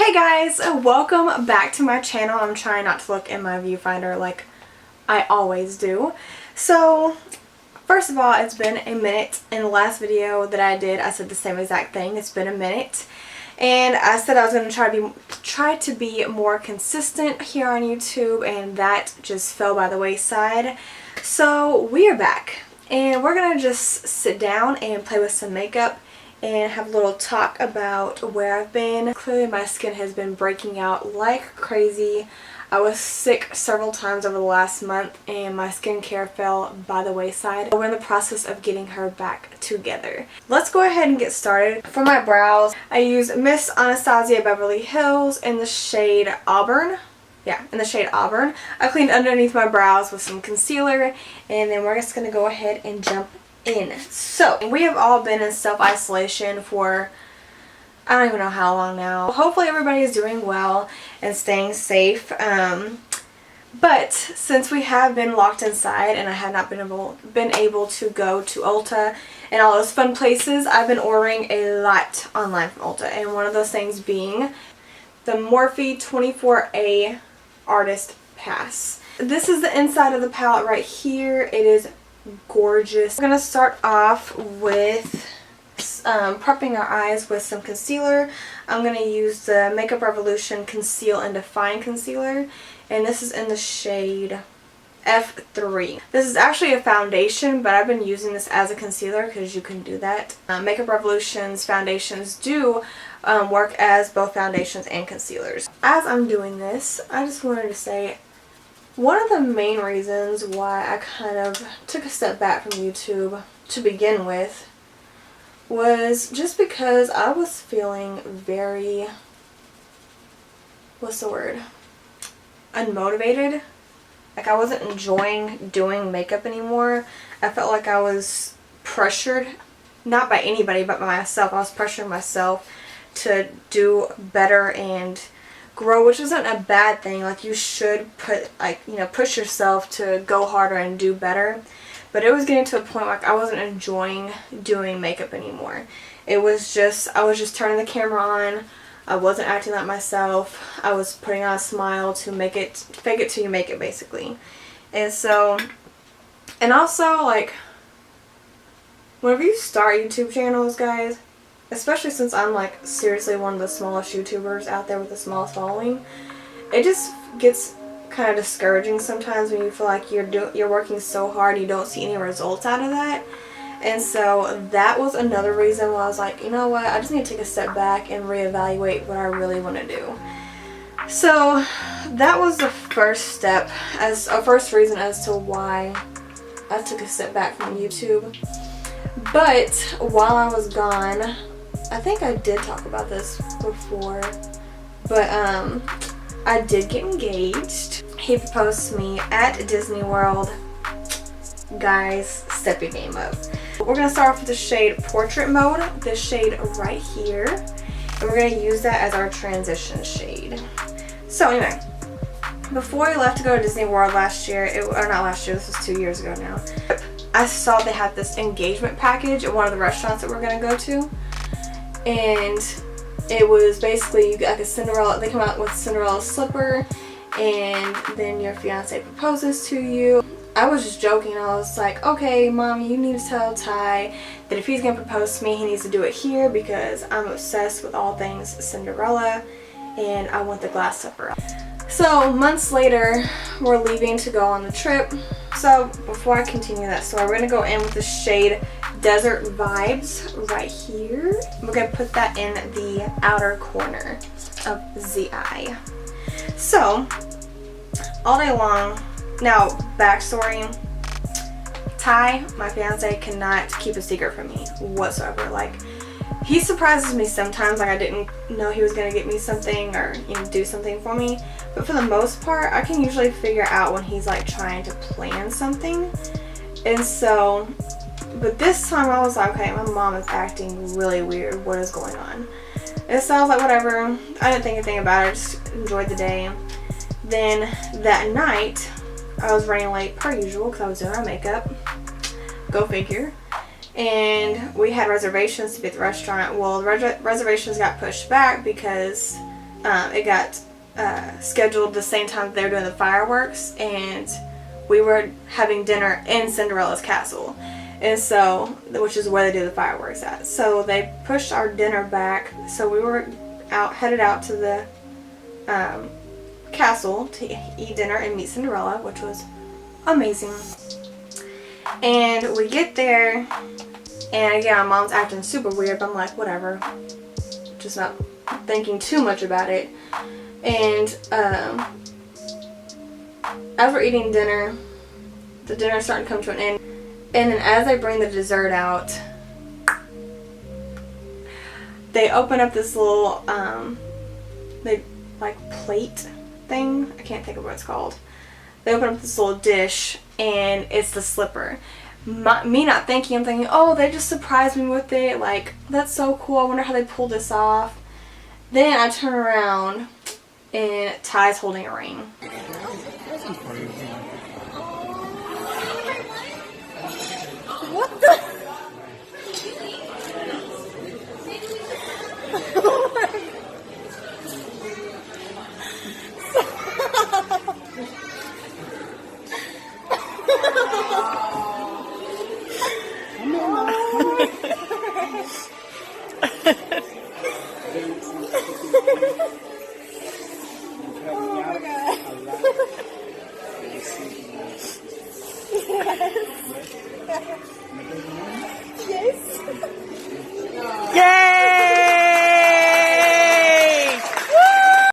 Hey guys, welcome back to my channel. I'm trying not to look in my viewfinder like I always do. So, first of all, it's been a minute. In the last video that I did, I said the same exact thing. It's been a minute. And I said I was going to try to be more consistent here on YouTube, and that just fell by the wayside. So, we are back. And we're going to just sit down and play with some makeup and have a little talk about where I've been. Clearly my skin has been breaking out like crazy. I was sick several times over the last month and my skincare fell by the wayside. We're in the process of getting her back together. Let's go ahead and get started. For my brows, I use Miss Anastasia Beverly Hills in the shade Auburn. Yeah, in the shade Auburn. I cleaned underneath my brows with some concealer, and then we're just going to go ahead and jump in. So, we have all been in self-isolation for I don't even know how long now. Hopefully everybody is doing well and staying safe. But since we have been locked inside and I have not been able to go to Ulta and all those fun places, I've been ordering a lot online from Ulta, and one of those things being the Morphe 24A Artist Pass. This is the inside of the palette right here. It is gorgeous. I'm going to start off with prepping our eyes with some concealer. I'm going to use the Makeup Revolution Conceal and Define Concealer, and this is in the shade F3. This is actually a foundation, but I've been using this as a concealer because you can do that. Makeup Revolution's foundations do work as both foundations and concealers. As I'm doing this, I just wanted to say one of the main reasons why I kind of took a step back from YouTube to begin with was just because I was feeling very, unmotivated. Like I wasn't enjoying doing makeup anymore. I felt like I was pressured, not by anybody but by myself. I was pressuring myself to do better and grow, which isn't a bad thing. Like you should push yourself to go harder and do better. But it was getting to a point like I wasn't enjoying doing makeup anymore. I was just turning the camera on. I wasn't acting like myself. I was putting on a smile to fake it till you make it, basically. And so, and also like, whenever you start YouTube channels, guys, especially since I'm like seriously one of the smallest YouTubers out there with the smallest following, it just gets kind of discouraging sometimes when you feel like you're working so hard and you don't see any results out of that. And so that was another reason why I was like, you know what, I just need to take a step back and reevaluate what I really want to do. So that was the first step, as a first reason as to why I took a step back from YouTube. But while I was gone, I think I did talk about this before, but I did get engaged. He proposed to me at Disney World. Guys, step your game up. We're going to start off with the shade Portrait Mode, this shade right here, and we're going to use that as our transition shade. So anyway, before we left to go to Disney World last year, or not last year, this was 2 years ago now, I saw they had this engagement package at one of the restaurants that we're going to go to, and it was basically you get like a Cinderella, they come out with Cinderella slipper, and then your fiance proposes to you. I was just joking. I was like, okay, Mom, you need to tell Ty that if he's going to propose to me, he needs to do it here because I'm obsessed with all things Cinderella and I want the glass slipper. So months later, we're leaving to go on the trip. So before I continue that story, we're going to go in with the shade Desert Vibes right here. We're going to put that in the outer corner of the eye. So, all day long, now backstory, Ty, my fiance, cannot keep a secret from me whatsoever. Like, he surprises me sometimes, like I didn't know he was going to get me something or, you know, do something for me. But for the most part, I can usually figure out when he's like trying to plan something. And so, but this time I was like, okay, my mom is acting really weird. What is going on? And so I was like, whatever. I didn't think anything about it. I just enjoyed the day. Then that night, I was running late per usual because I was doing my makeup. Go figure. And we had reservations to be at the restaurant. Well, the reservations got pushed back because it got scheduled the same time they were doing the fireworks, and we were having dinner in Cinderella's castle, and so, which is where they do the fireworks at. So they pushed our dinner back, so we were headed out to the castle to eat dinner and meet Cinderella, which was amazing. And we get there, and again, my mom's acting super weird, but I'm like, whatever, just not thinking too much about it. And as we're eating dinner, the dinner's starting to come to an end, and then as I bring the dessert out, they open up this little like plate thing. I can't think of what it's called. They open up this little dish, and it's the slipper. Me not thinking, I'm thinking, oh, they just surprised me with it. Like, that's so cool. I wonder how they pulled this off. Then I turn around, and Ty's holding a ring. What the?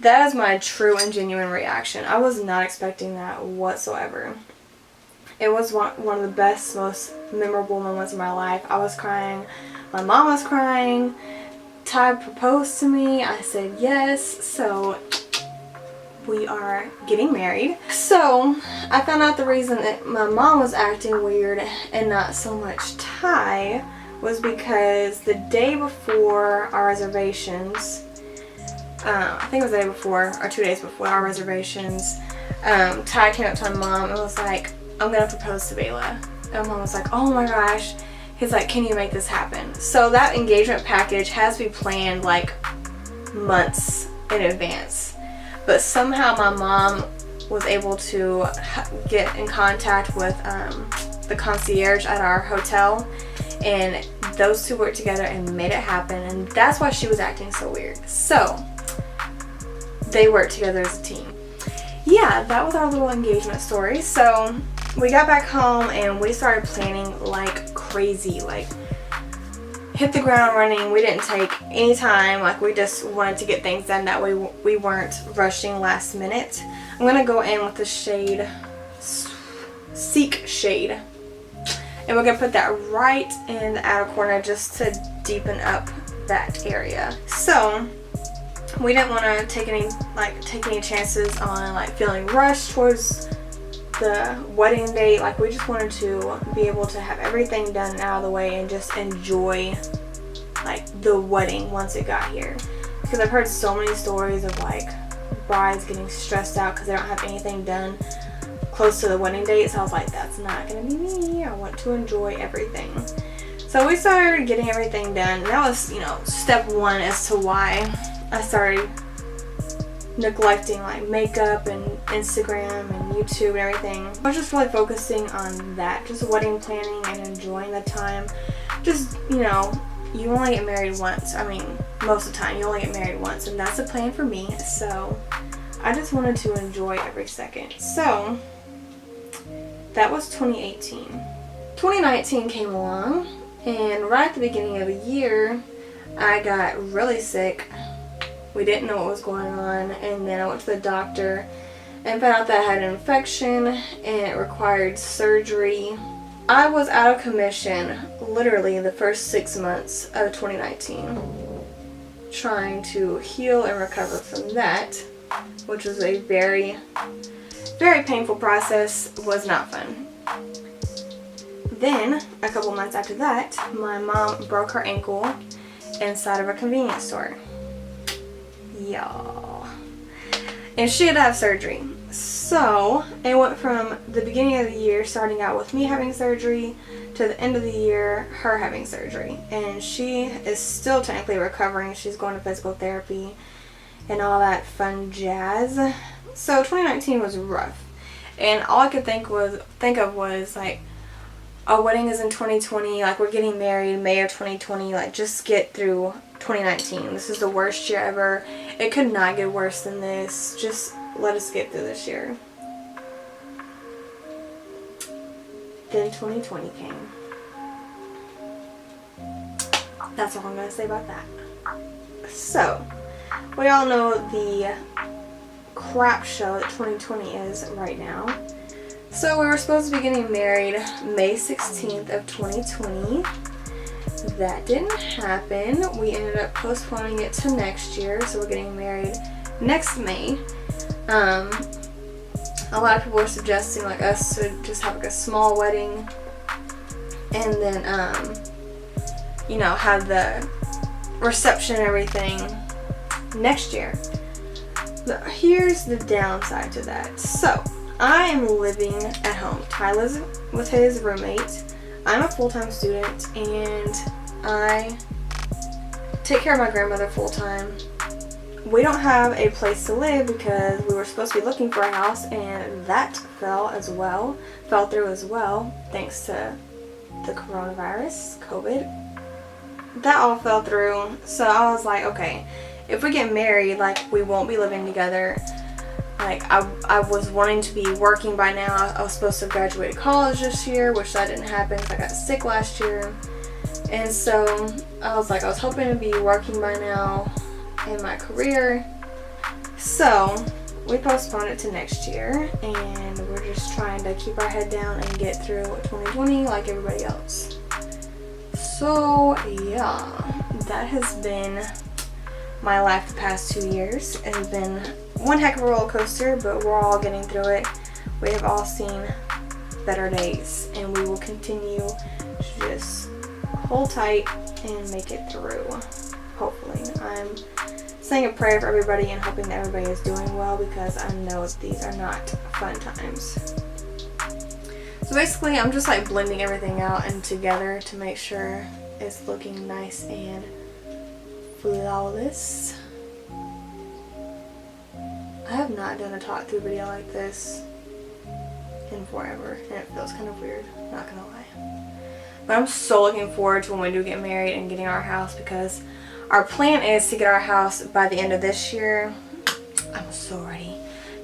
That is my true and genuine reaction. I was not expecting that whatsoever. It was one of the best, most memorable moments of my life. I was crying. My mom was crying. Ty proposed to me. I said yes. So we are getting married. So I found out the reason that my mom was acting weird and not so much Ty was because the day before our reservations, I think it was the day before or 2 days before our reservations, Ty came up to my mom and was like, I'm gonna propose to Vela. And mom was like, oh my gosh. He's like, can you make this happen? So that engagement package has to be planned like months in advance. But somehow my mom was able to get in contact with the concierge at our hotel, and those two worked together and made it happen, and that's why she was acting so weird. So they worked together as a team. Yeah, that was our little engagement story. So we got back home and we started planning like crazy, like hit the ground running. We didn't take any time, like we just wanted to get things done, that way we weren't rushing last minute. I'm gonna go in with the shade Seek Shade, and we're gonna put that right in the outer corner just to deepen up that area. So we didn't want to take any chances on like feeling rushed towards the wedding date. Like, we just wanted to be able to have everything done and out of the way and just enjoy like the wedding once it got here, because I've heard so many stories of like brides getting stressed out because they don't have anything done close to the wedding date. So I was like, that's not gonna be me. I want to enjoy everything. So we started getting everything done, and that was, you know, step one as to why I started neglecting like makeup and Instagram and YouTube and everything. I was just really focusing on that, just wedding planning and enjoying the time. Just, you know, you only get married once. I mean, most of the time you only get married once, and that's a plan for me. So I just wanted to enjoy every second. So that was 2018. 2019 came along, and right at the beginning of the year I got really sick. We didn't know what was going on, and then I went to the doctor and found out that I had an infection and it required surgery. I was out of commission literally the first 6 months of 2019, trying to heal and recover from that, which was a very, very painful process. Was not fun. Then, a couple months after that, my mom broke her ankle inside of a convenience store. Y'all. And she had to have surgery. So it went from the beginning of the year, starting out with me having surgery, to the end of the year, her having surgery. And she is still technically recovering. She's going to physical therapy. and all that fun jazz. So 2019 was rough, and all I could think of was like, our wedding is in 2020, like we're getting married May of 2020, like just get through 2019. This is the worst year ever. It could not get worse than this. Just let us get through this year. Then 2020 came. That's all I'm going to say about that. So, we all know the crap show that 2020 is right now. So we were supposed to be getting married May 16th of 2020. That didn't happen. We ended up postponing it to next year, so we're getting married next May. A lot of people were suggesting like us to just have like a small wedding and then you know, have the reception and everything next year. But here's the downside to that. So I am living at home. Tyler's with his roommate. I'm a full-time student and I take care of my grandmother full-time. We don't have a place to live because we were supposed to be looking for a house, and that fell through as well, thanks to the coronavirus, COVID. That all fell through. So I was like, okay, if we get married, like we won't be living together. Like I was wanting to be working by now. I was supposed to have graduated college this year, which that didn't happen because I got sick last year. And so I was like, I was hoping to be working by now in my career. So we postponed it to next year, and we're just trying to keep our head down and get through 2020 like everybody else. So yeah, that has been my life the past 2 years. It has been one heck of a roller coaster, but we're all getting through it. We have all seen better days, and we will continue to just hold tight and make it through, hopefully. I'm saying a prayer for everybody and hoping that everybody is doing well, because I know these are not fun times. So basically I'm just like blending everything out and together to make sure it's looking nice and flawless. I have not done a talk through video like this in forever, and it feels kind of weird, not gonna lie. But I'm so looking forward to when we do get married and getting our house, because our plan is to get our house by the end of this year. I'm so ready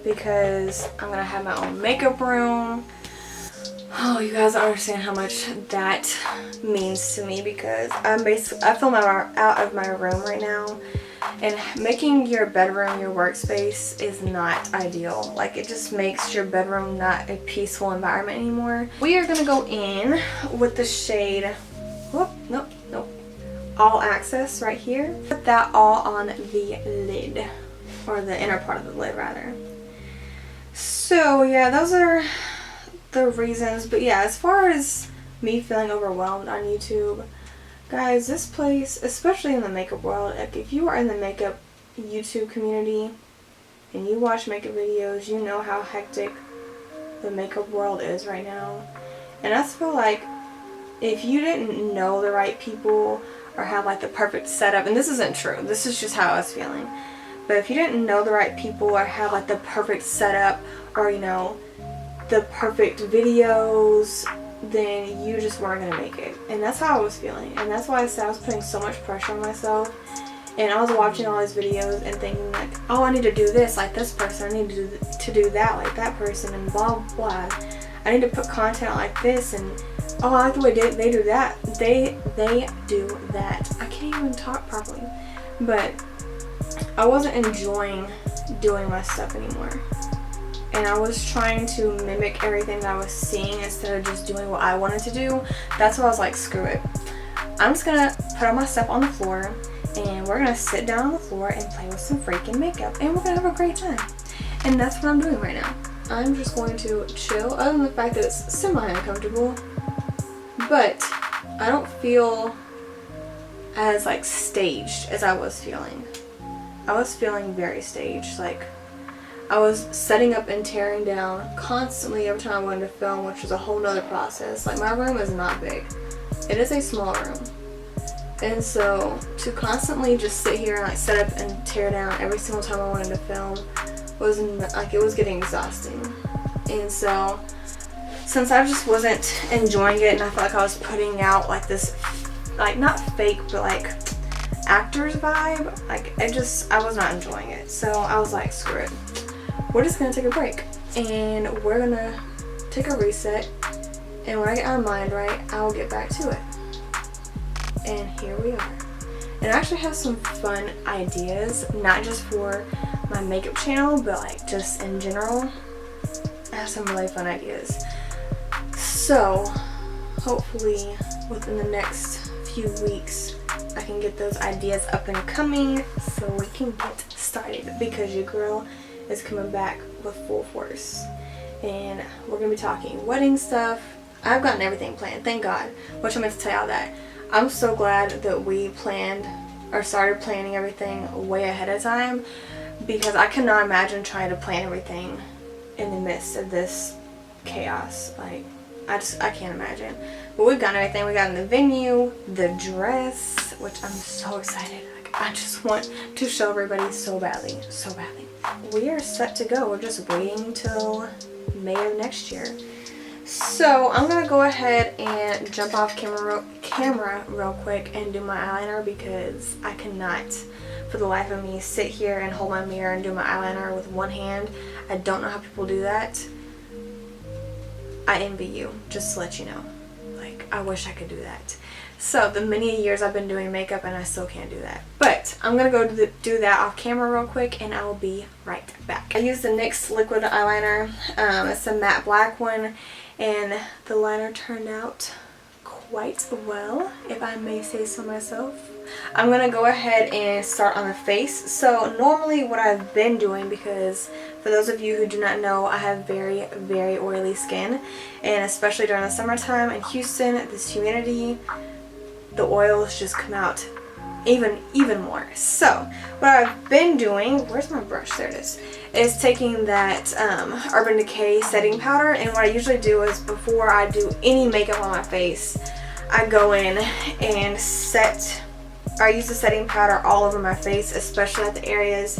because I'm gonna have my own makeup room. Oh, you guys don't understand how much that means to me, because I film out of my room right now, and making your bedroom your workspace is not ideal. Like, it just makes your bedroom not a peaceful environment anymore. We are gonna go in with the shade, whoop, nope, All Access right here. Put that all on the lid, or the inner part of the lid rather. So yeah, those are the reasons. But yeah, as far as me feeling overwhelmed on YouTube, guys, this place, especially in the makeup world, like if you are in the makeup YouTube community and you watch makeup videos, you know how hectic the makeup world is right now. And I feel like if you didn't know the right people or have like the perfect setup, and this isn't true, this is just how I was feeling, but if you didn't know the right people or have like the perfect setup, or you know, the perfect videos, then you just weren't gonna make it. And that's how I was feeling, and that's why I said I was putting so much pressure on myself. And I was watching all these videos and thinking like, oh, I need to do this like this person, I need to do that like that person, and blah blah. I need to put content out like this, and oh, I like the way they do that. They do that. I can't even talk properly. But I wasn't enjoying doing my stuff anymore. And I was trying to mimic everything that I was seeing instead of just doing what I wanted to do. That's why I was like, screw it. I'm just gonna put all my stuff on the floor, and we're gonna sit down on the floor and play with some freaking makeup, and we're gonna have a great time. And that's what I'm doing right now. I'm just going to chill, other than the fact that it's semi-uncomfortable. But I don't feel as like staged as I was feeling. I was feeling very staged. Like, I was setting up and tearing down constantly every time I wanted to film, which was a whole nother process. Like, my room is not big. It is a small room. And so to constantly just sit here and like set up and tear down every single time I wanted to film was like, it was getting exhausting. And so since I just wasn't enjoying it and I felt like I was putting out like this, like not fake but like actor's vibe, like I was not enjoying it. So I was like, screw it, we're just gonna take a break and we're gonna take a reset, and when I get our mind right, I'll get back to it. And here we are. And I actually have some fun ideas, not just for my makeup channel, but like just in general. I have some really fun ideas. So hopefully within the next few weeks I can get those ideas up and coming so we can get started, because your girl is coming back with full force. And we're going to be talking wedding stuff. I've gotten everything planned, thank God, which I meant to tell y'all that. I'm so glad that we planned or started planning everything way ahead of time, because I cannot imagine trying to plan everything in the midst of this chaos. Like, I can't imagine. But we've gotten everything. We got in the venue, the dress, which I'm so excited. Like, I just want to show everybody so badly, so badly. We are set to go. We're just waiting till May of next year. So I'm gonna go ahead and jump off camera real quick and do my eyeliner, because I cannot for the life of me sit here and hold my mirror and do my eyeliner with one hand. I don't know how people do that. I envy you, just to let you know. Like, I wish I could do that. So the many years I've been doing makeup and I still can't do that. But I'm gonna go do that off camera real quick and I will be right back. I used the NYX liquid eyeliner. It's a matte black one, and the liner turned out quite well, if I may say so myself. I'm gonna go ahead and start on the face. So normally what I've been doing, because for those of you who do not know, I have very, very oily skin, and especially during the summertime in Houston, this humidity, the oils just come out even more. So what I've been doing, where's my brush, there it is taking that Urban Decay setting powder. And what I usually do is, before I do any makeup on my face, I go in and I use the setting powder all over my face, especially at the areas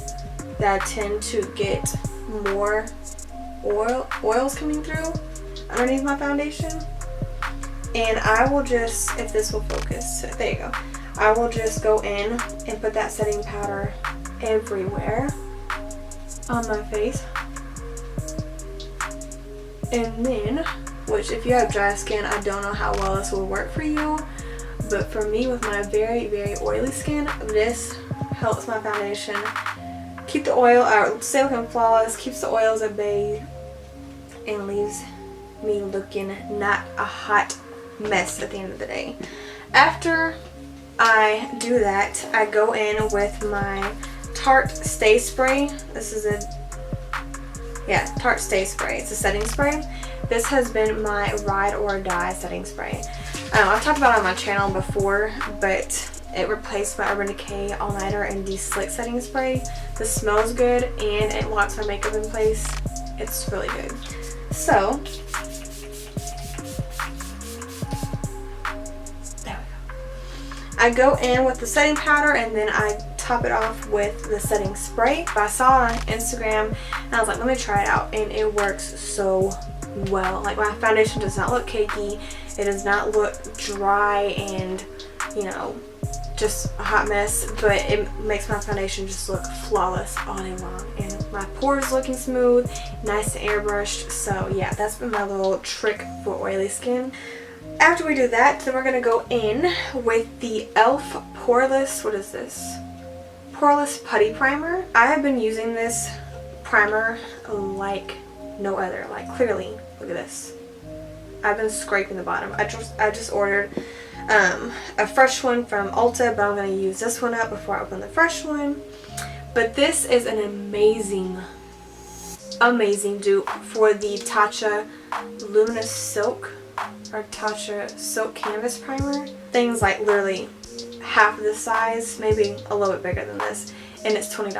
that I tend to get more oils coming through underneath my foundation. And I will just, if this will focus, there you go, I will just go in and put that setting powder everywhere on my face. And then, which if you have dry skin, I don't know how well this will work for you, but for me, with my very, very oily skin, this helps my foundation keep the oil out, stay looking flawless, keeps the oils at bay, and leaves me looking not a hot mess at the end of the day. After I do that, I go in with my Tarte Stay Spray. This is Tarte Stay Spray. It's a setting spray. This has been my ride or die setting spray. I've talked about it on my channel before, but it replaced my Urban Decay All Nighter and De-Slick setting spray. This smells good and it locks my makeup in place. It's really good. So there we go. I go in with the setting powder and then I top it off with the setting spray. I saw it on Instagram and I was like, let me try it out, and it works so well. Like, my foundation does not look cakey, it does not look dry and, you know, just a hot mess, but it makes my foundation just look flawless all day long, and my pores looking smooth, nice and airbrushed. So yeah, that's been my little trick for oily skin. After we do that, then we're gonna go in with the E.L.F. Poreless, what is this? Poreless Putty Primer. I have been using this primer like no other. Like, clearly, look at this. I've been scraping the bottom. I just ordered a fresh one from Ulta, but I'm going to use this one up before I open the fresh one. But this is an amazing dupe for the Tatcha Luminous Silk or Tatcha Silk Canvas Primer. Things like literally half the size, maybe a little bit bigger than this, and it's $20.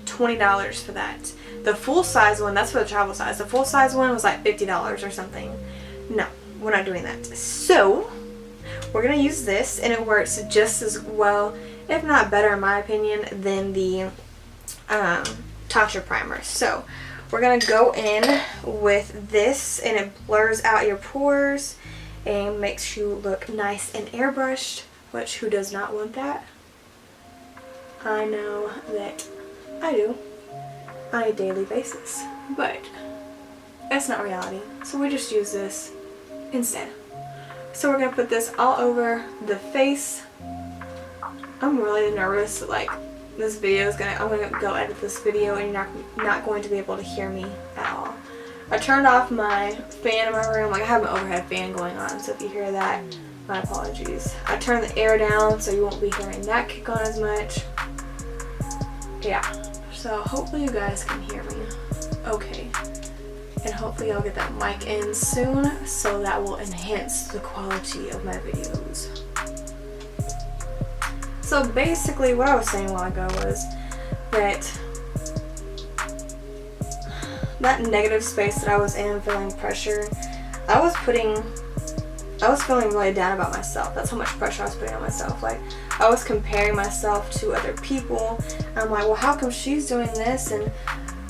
$20 for that. The full size one, that's for the travel size. The full size one was like $50 or something. No, we're not doing that. So we're going to use this, and it works just as well, if not better in my opinion, than the Tarte primer. So we're going to go in with this, and it blurs out your pores and makes you look nice and airbrushed, which who does not want that? I know that I do on a daily basis, but that's not reality, so we just use this instead. So we're going to put this all over the face. I'm really nervous, like this video is I'm going to go edit this video and you're not going to be able to hear me at all. I turned off my fan in my room, like I have an overhead fan going on, so if you hear that, my apologies. I turned the air down so you won't be hearing that kick on as much. Yeah, so hopefully you guys can hear me okay. And hopefully I'll get that mic in soon, so that will enhance the quality of my videos. So basically what I was saying a while ago was that that negative space that I was in, feeling pressure, I was feeling really down about myself. That's how much pressure I was putting on myself. Like, I was comparing myself to other people. I'm like, well, how come she's doing this and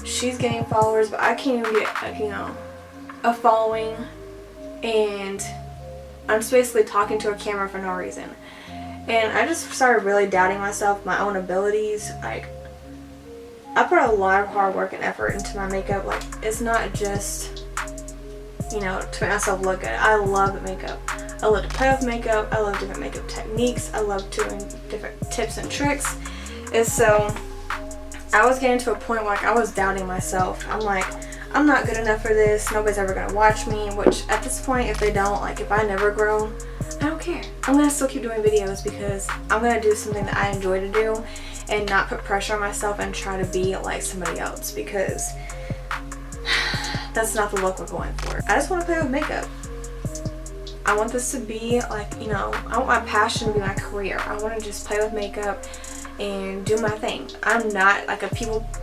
she's getting followers, but I can't even get, you know, a following, and I'm just basically talking to a camera for no reason. And I just started really doubting myself, my own abilities. Like, I put a lot of hard work and effort into my makeup. Like, it's not just, you know, to make myself look good. I love makeup. I love to play with makeup. I love different makeup techniques. I love doing different tips and tricks. And so I was getting to a point where, like, I was doubting myself. I'm like, I'm not good enough for this. Nobody's ever gonna watch me. Which at this point, if they don't, like, if I never grow, I don't care. I'm gonna still keep doing videos because I'm gonna do something that I enjoy to do and not put pressure on myself and try to be like somebody else, because that's not the look we're going for. I just want to play with makeup. I want this to be like, you know, I want my passion to be my career. I want to just play with makeup and do my thing. I'm not like a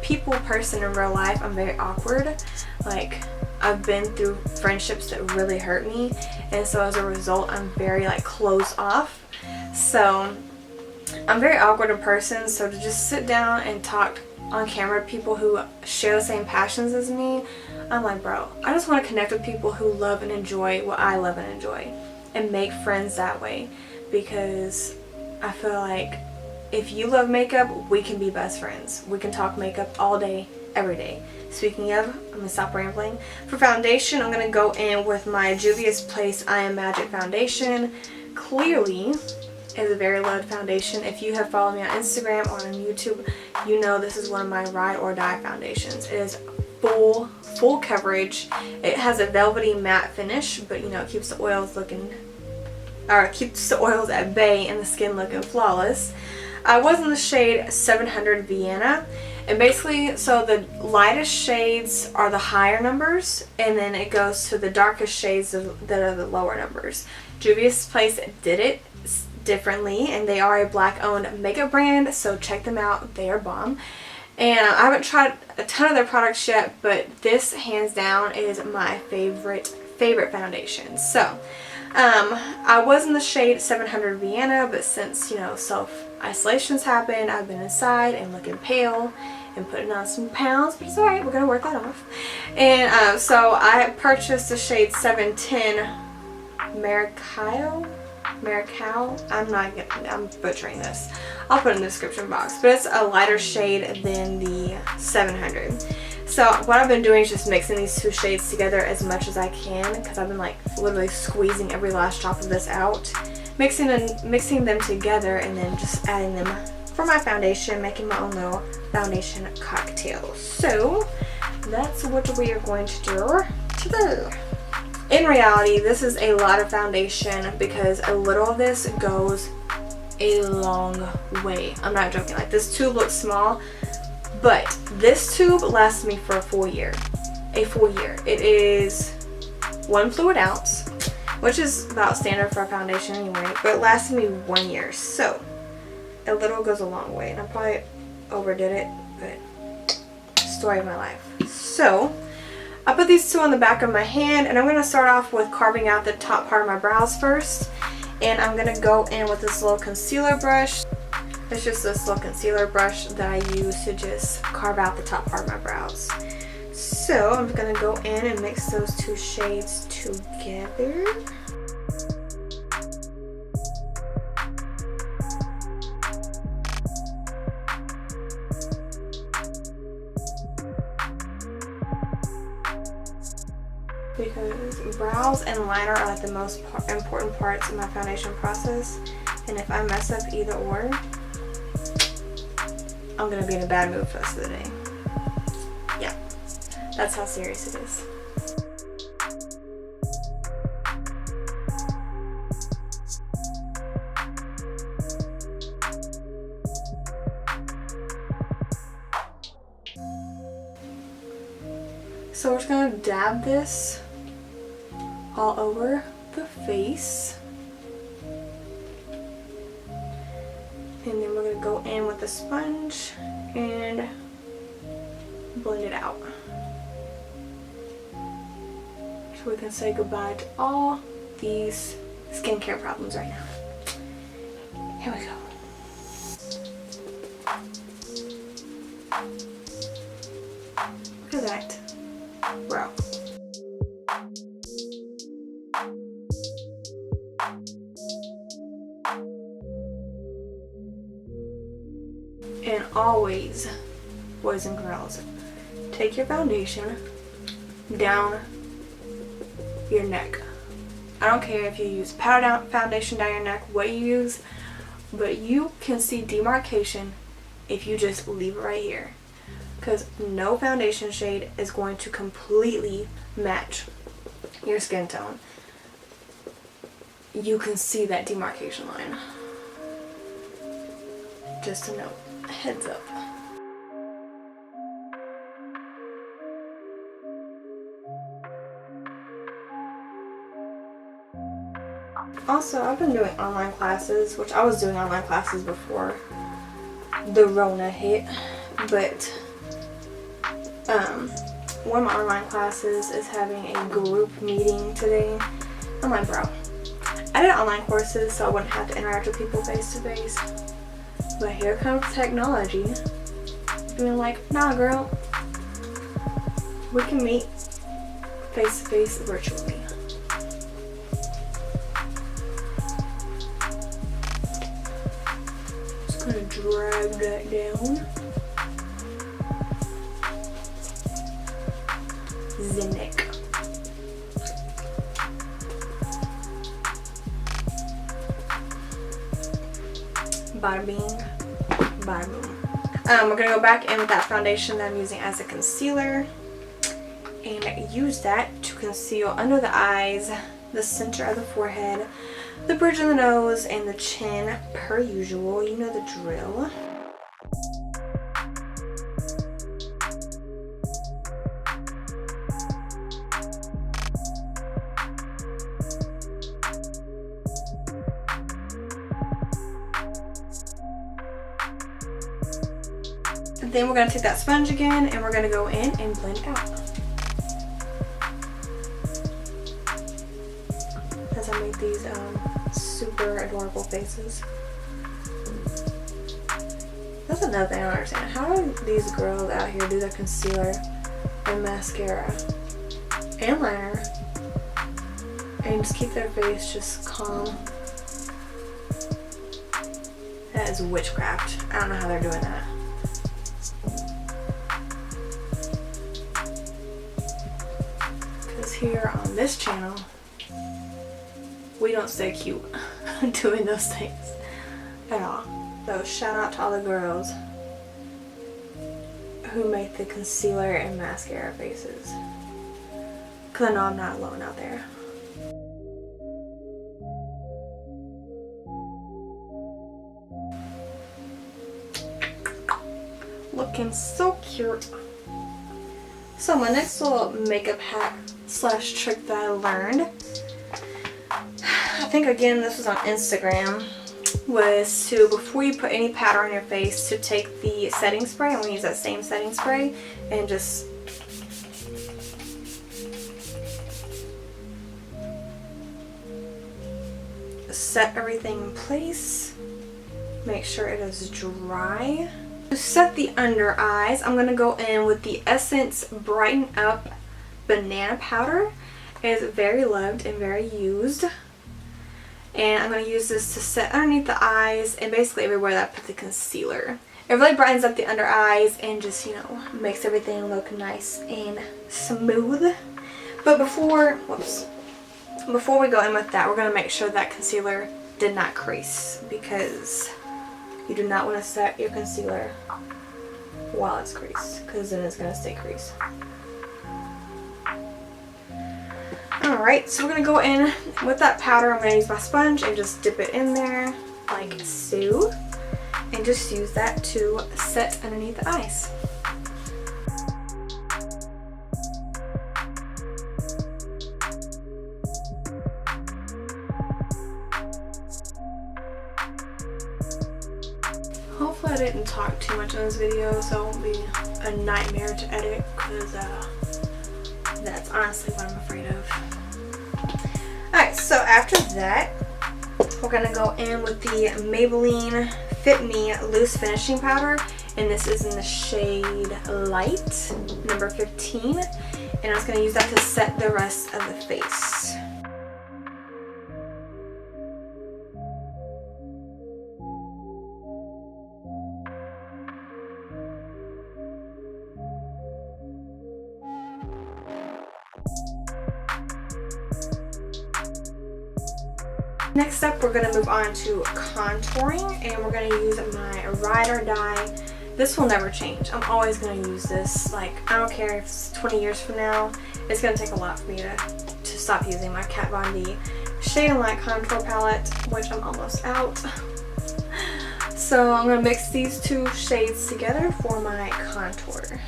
people person in real life. I'm very awkward. Like, I've been through friendships that really hurt me, and so as a result I'm very like closed off. So I'm very awkward in person, so to just sit down and talk on camera to people who share the same passions as me, I'm like, bro, I just want to connect with people who love and enjoy what I love and enjoy, and make friends that way, because I feel like if you love makeup, we can be best friends. We can talk makeup all day, every day. Speaking of, I'm going to stop rambling. For foundation, I'm going to go in with my Juvia's Place I Am Magic foundation. Clearly is a very loved foundation. If you have followed me on Instagram or on YouTube, you know this is one of my ride or die foundations. It is full coverage. It has a velvety matte finish, but you know, it keeps the oils looking, or it keeps the oils at bay and the skin looking flawless. I was in the shade 700 Vienna, and basically, so the lightest shades are the higher numbers, and then it goes to the darkest shades that are the lower numbers. Juvia's Place did it differently, and they are a black owned makeup brand, so check them out. They are bomb. And I haven't tried a ton of their products yet, but this hands down is my favorite foundation. So I was in the shade 700 Vienna, but since, you know, self-isolation's happened, I've been inside and looking pale and putting on some pounds, but it's alright, we're gonna work that off. And so I purchased the shade 710 Maricao. I'm butchering this. I'll put it in the description box, but it's a lighter shade than the 700. So what I've been doing is just mixing these two shades together as much as I can, because I've been like literally squeezing every last drop of this out, mixing them together, and then just adding them for my foundation, making my own little foundation cocktail. So that's what we are going to do today. In reality, this is a lot of foundation because a little of this goes a long way. I'm not joking. Like, this tube looks small, but this tube lasts me for a full year. A full year. It is 1 fluid ounce, which is about standard for a foundation anyway, but it lasted me 1 year. So a little goes a long way, and I probably overdid it, but story of my life. So I put these two on the back of my hand, and I'm going to start off with carving out the top part of my brows first. And I'm going to go in with this little concealer brush. It's just this little concealer brush that I use to just carve out the top part of my brows. So I'm going to go in and mix those two shades together. Because brows and liner are like the most important parts of my foundation process, and if I mess up either or, I'm gonna be in a bad mood for the rest of the day. Yeah, that's how serious it is. So we're just gonna dab this all over the face. And then we're gonna go in with the sponge and blend it out. So we can say goodbye to all these skincare problems right now. Here we go. Look at that. Bro. And always, boys and girls, take your foundation down your neck. I don't care if you use powder down foundation down your neck, what you use, but you can see demarcation if you just leave it right here. Because no foundation shade is going to completely match your skin tone. You can see that demarcation line. Just a note, heads up. Also, I've been doing online classes, which I was doing online classes before the Rona hit, but one of my online classes is having a group meeting today. I'm like, bro, I did online courses so I wouldn't have to interact with people face to face, but here comes technology being like, nah girl, we can meet face to face virtually. Just gonna drag that down. The neck. Bada bing, bada boom. We're gonna go back in with that foundation that I'm using as a concealer and use that to conceal under the eyes, the center of the forehead, the bridge of the nose, and the chin per usual. You know the drill. Then we're going to take that sponge again and we're going to go in and blend out. As I make these super adorable faces. That's another thing I don't understand. How do these girls out here do their concealer and mascara and liner and just keep their face just calm? That is witchcraft. I don't know how they're doing that. Here on this channel, we don't stay cute doing those things at all. So shout out to all the girls who make the concealer and mascara faces, because I know I'm not alone out there. Looking so cute. So my next little makeup hack slash trick that I learned, I think again this was on Instagram, was to, before you put any powder on your face, to take the setting spray, I'm going to use that same setting spray, and just set everything in place. Make sure it is dry. To set the under eyes, I'm going to go in with the Essence Brighten Up Banana Powder. It is very loved and very used. And I'm going to use this to set underneath the eyes and basically everywhere that I put the concealer. It really brightens up the under eyes and just, you know, makes everything look nice and smooth. But before we go in with that, we're going to make sure that concealer did not crease, because you do not want to set your concealer while it's creased, because then it's going to stay creased. Alright, so we're going to go in with that powder. I'm going to use my sponge and just dip it in there like so. And just use that to set underneath the eyes. Hopefully I didn't talk too much in this video, so it won't be a nightmare to edit, because that's honestly what I'm afraid of. Alright, so after that, we're going to go in with the Maybelline Fit Me Loose Finishing Powder, and this is in the shade Light, number 15, and I'm just going to use that to set the rest of the face. Next up, we're going to move on to contouring, and we're going to use my Ride or Die. This will never change. I'm always going to use this. Like, I don't care if it's 20 years from now. It's going to take a lot for me to stop using my Kat Von D Shade and Light contour palette, which I'm almost out. So I'm going to mix these two shades together for my contour.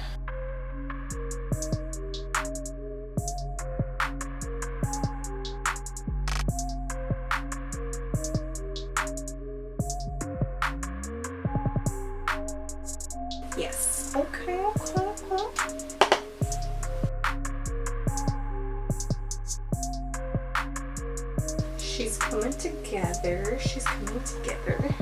Yes. Okay. She's coming together. She's coming together.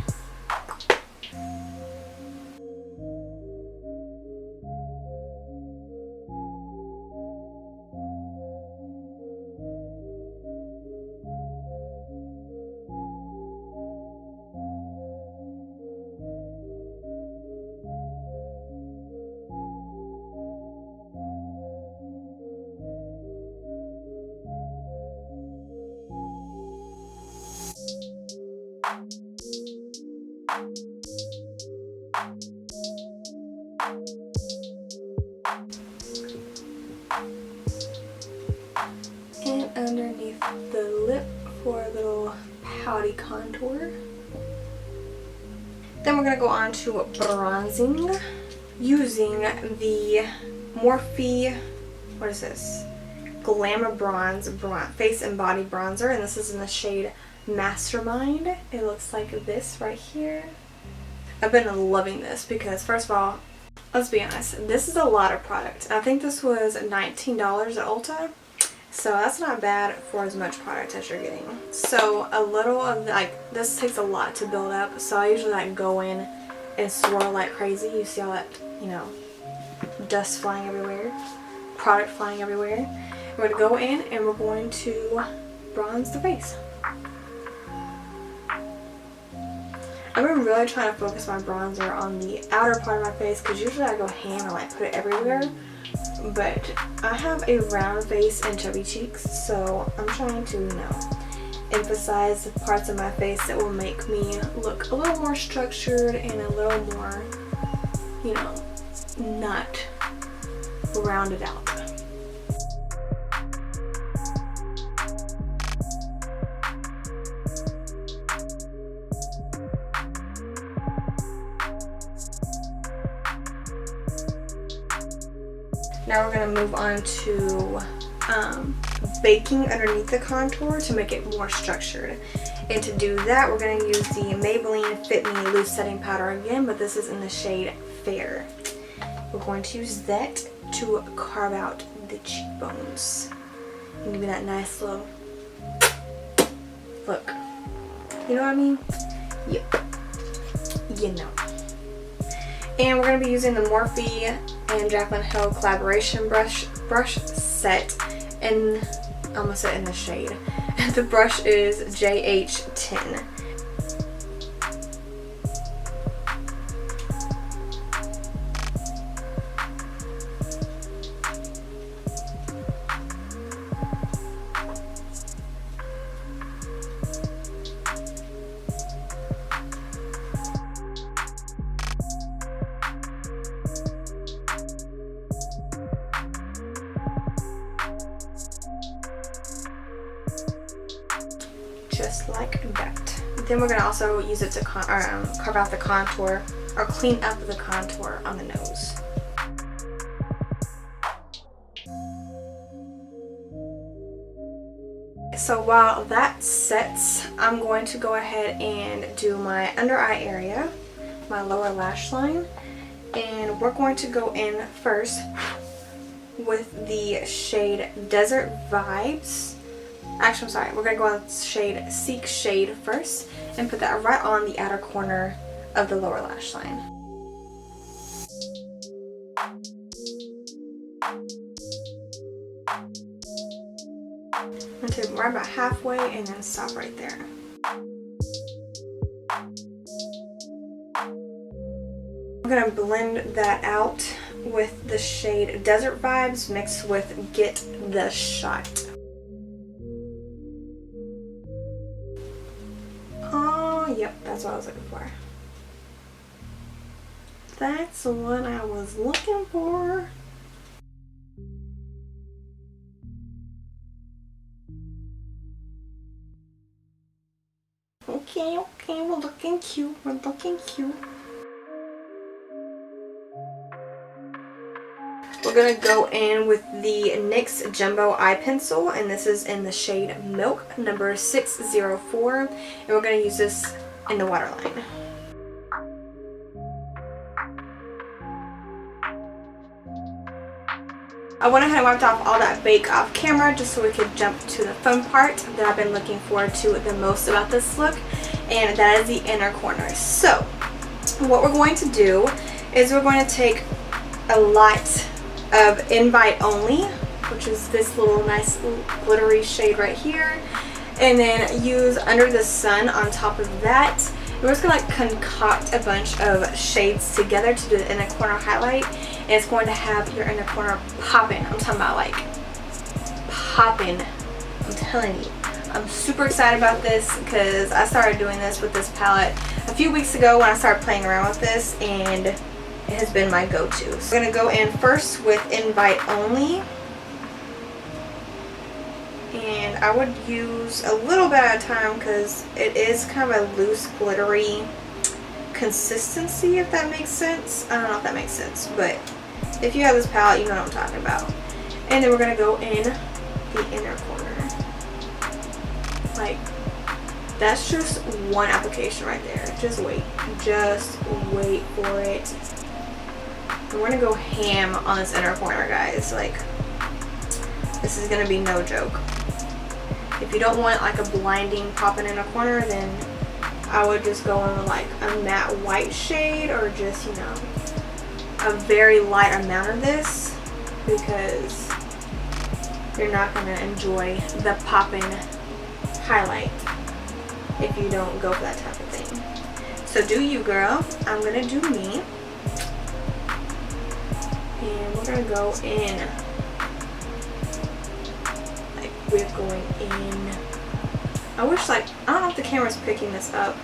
And underneath the lip for a little pouty contour. Then we're going to go on to bronzing using the Morphe, what is this? Glamabronze Face and Body Bronzer, and this is in the shade Mastermind. It looks like this right here. I've been loving this because, first of all, let's be honest, this is a lot of product. I think this was $19 at Ulta, so that's not bad for as much product as you're getting. So a little of this takes a lot to build up, so I usually go in and swirl like crazy. You see all that, you know, dust flying everywhere, product flying everywhere. We're going to go in and we're going to bronze the face. I've been really trying to focus my bronzer on the outer part of my face, because usually I go ham and like put it everywhere, but I have a round face and chubby cheeks, so I'm trying to, you know, emphasize the parts of my face that will make me look a little more structured and a little more, you know, not rounded out. Now we're going to move on to baking underneath the contour to make it more structured. And to do that, we're going to use the Maybelline Fit Me Loose Setting Powder again, but this is in the shade Fair. We're going to use that to carve out the cheekbones and give me that nice little look. You know what I mean? Yep. You know. And we're going to be using the Morphe and Jaclyn Hill collaboration brush set in, I almost said in the shade. The brush is JH10. Just like that. Then we're going to also use it to carve out the contour, or clean up the contour on the nose. So while that sets, I'm going to go ahead and do my under eye area, my lower lash line, and we're going to go in first with the shade Desert Vibes. Actually, I'm sorry, we're going to go on shade Seek Shade first and put that right on the outer corner of the lower lash line. I'm going to take right about halfway and then stop right there. I'm going to blend that out with the shade Desert Vibes mixed with Get the Shot. Yep, that's what I was looking for. That's what I was looking for. Okay, we're looking cute. We're looking cute. We're going to go in with the NYX Jumbo Eye Pencil, and this is in the shade Milk, number 604, and we're going to use this in the waterline. I went ahead and wiped off all that bake off camera just so we could jump to the fun part that I've been looking forward to the most about this look, and that is the inner corner. So what we're going to do is we're going to take a lot of Invite Only, which is this little nice glittery shade right here, and then use Under the Sun on top of that. And we're just going to like concoct a bunch of shades together to do the inner corner highlight, and it's going to have your inner corner popping. I'm talking about like popping. I'm telling you. I'm super excited about this because I started doing this with this palette a few weeks ago when I started playing around with this, and it has been my go-to. So I'm going to go in first with Invite Only. And I would use a little bit at a time because it is kind of a loose, glittery consistency, if that makes sense. I don't know if that makes sense, but if you have this palette, you know what I'm talking about. And then we're going to go in the inner corner. Like, that's just one application right there. Just wait. Just wait for it. And we're going to go ham on this inner corner, guys. Like, this is going to be no joke. If you don't want like a blinding popping in a corner, then I would just go in with like a matte white shade, or just, you know, a very light amount of this, because you're not going to enjoy the popping highlight if you don't go for that type of thing. So do you, girl. I'm going to do me. And we're going to go in. We're going in. I wish, like, I don't know if the camera's picking this up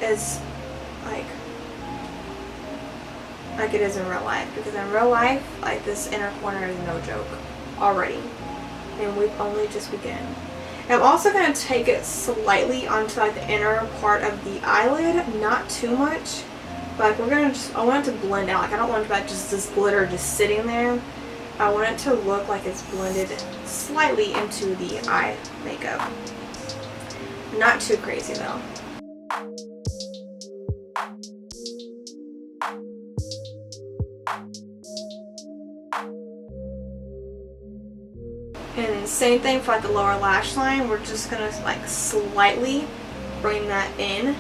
as like it is in real life, because in real life, like, this inner corner is no joke already, and we've only just begun. And I'm also going to take it slightly onto like the inner part of the eyelid, not too much, but like, we're gonna just, I want it to blend out. Like, I don't want like just this glitter just sitting there. I want it to look like it's blended slightly into the eye makeup. Not too crazy though. And same thing for like the lower lash line. We're just gonna like slightly bring that in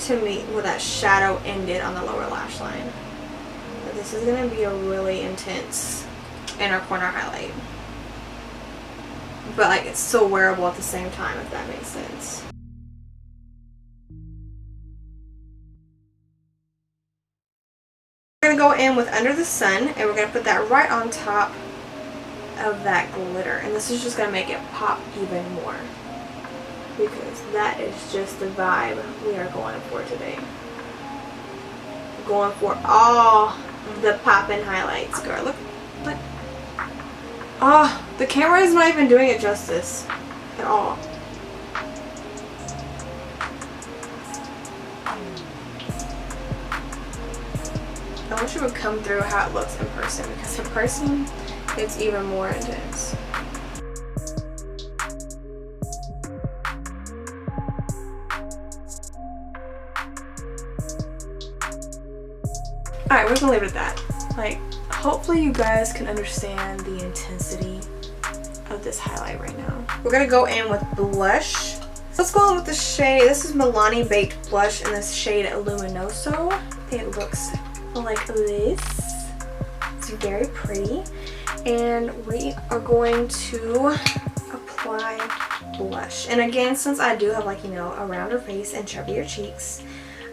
to meet where that shadow ended on the lower lash line. But this is gonna be a really intense inner corner highlight. But like it's still wearable at the same time, if that makes sense. We're gonna go in with Under the Sun, and we're gonna put that right on top of that glitter, and this is just gonna make it pop even more, because that is just the vibe we are going for today. Going for all the poppin' highlights, girl. Look. Oh, the camera is not even doing it justice at all. I wish it would come through how it looks in person, because in person it's even more intense. Alright, we're gonna leave it at that. Like, hopefully you guys can understand the intensity of this highlight right now. We're gonna go in with blush. Let's go in with the shade. This is Milani Baked Blush in this shade Luminoso. It looks like this. It's very pretty. And we are going to apply blush. And again, since I do have, like, you know, a rounder face and chubbier cheeks,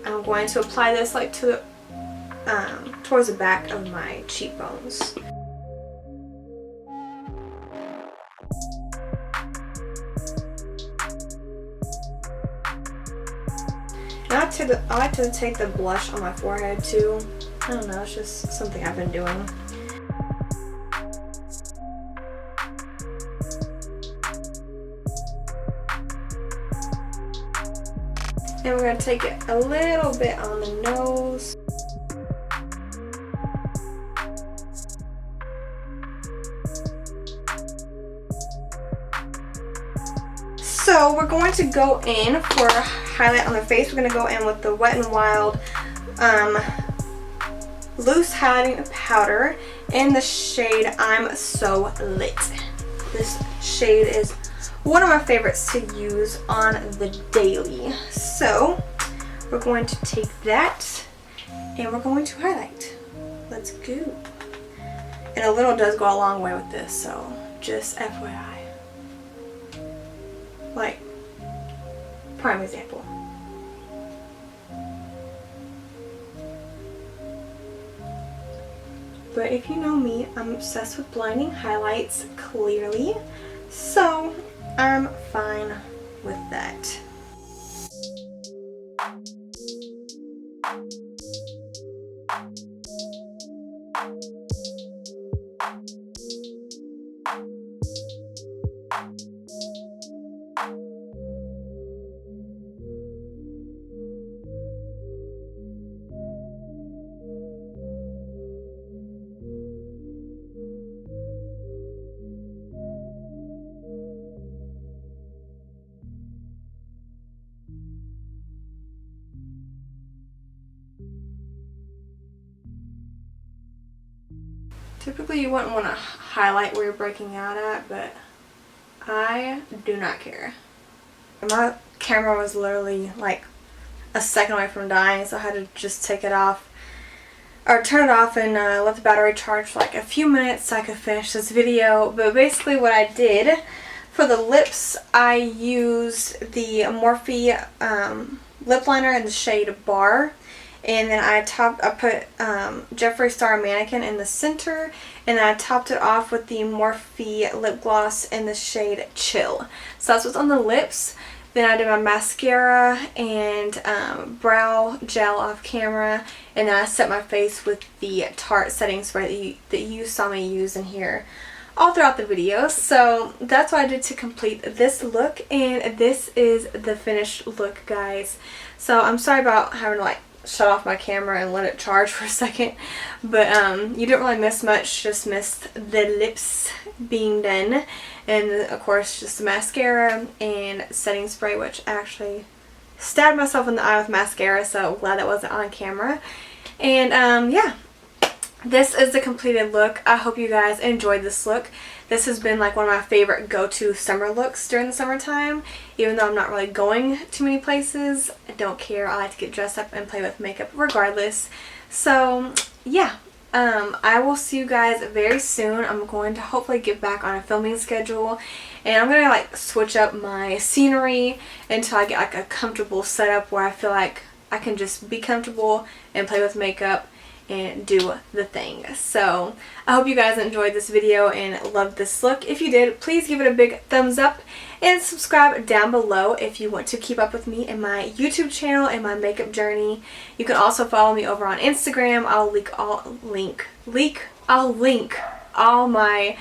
I'm going to apply this like to the towards the back of my cheekbones. I like to take the blush on my forehead too. I don't know, it's just something I've been doing. And we're going to take it a little bit on the nose. So we're going to go in for a highlight on the face. We're going to go in with the Wet n Wild loose highlighting powder in the shade I'm So Lit. This shade is one of my favorites to use on the daily. So we're going to take that and we're going to highlight. Let's go. And a little does go a long way with this, so just FYI. Like, prime example. But if you know me, I'm obsessed with blinding highlights, clearly. So I'm fine with that. Typically you wouldn't want to highlight where you're breaking out at, but I do not care. My camera was literally like a second away from dying, so I had to just take it off, or turn it off and let the battery charge for like a few minutes so I could finish this video. But basically what I did for the lips, I used the Morphe lip liner in the shade Bar. And then I put Jeffree Star Mannequin in the center, and then I topped it off with the Morphe lip gloss in the shade Chill. So that's what's on the lips. Then I did my mascara and brow gel off camera, and then I set my face with the Tarte setting spray that you saw me use in here all throughout the video. So that's what I did to complete this look, and this is the finished look, guys. So I'm sorry about having to like shut off my camera and let it charge for a second, but you didn't really miss much. Just missed the lips being done, and of course just the mascara and setting spray, which I actually stabbed myself in the eye with mascara, so glad that wasn't on camera. And yeah, this is the completed look. I hope you guys enjoyed this look. This has been like one of my favorite go-to summer looks during the summertime. Even though I'm not really going too many places, I don't care. I like to get dressed up and play with makeup regardless. So yeah, I will see you guys very soon. I'm going to hopefully get back on a filming schedule, and I'm going to like switch up my scenery until I get like a comfortable setup where I feel like I can just be comfortable and play with makeup and do the thing. So I hope you guys enjoyed this video and loved this look. If you did, please give it a big thumbs up and subscribe down below if you want to keep up with me in my YouTube channel and my makeup journey. You can also follow me over on Instagram. I'll link all my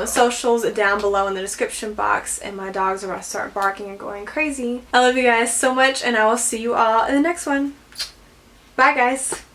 socials down below in the description box, and my dogs are about to start barking and going crazy. I love you guys so much, and I will see you all in the next one. Bye guys.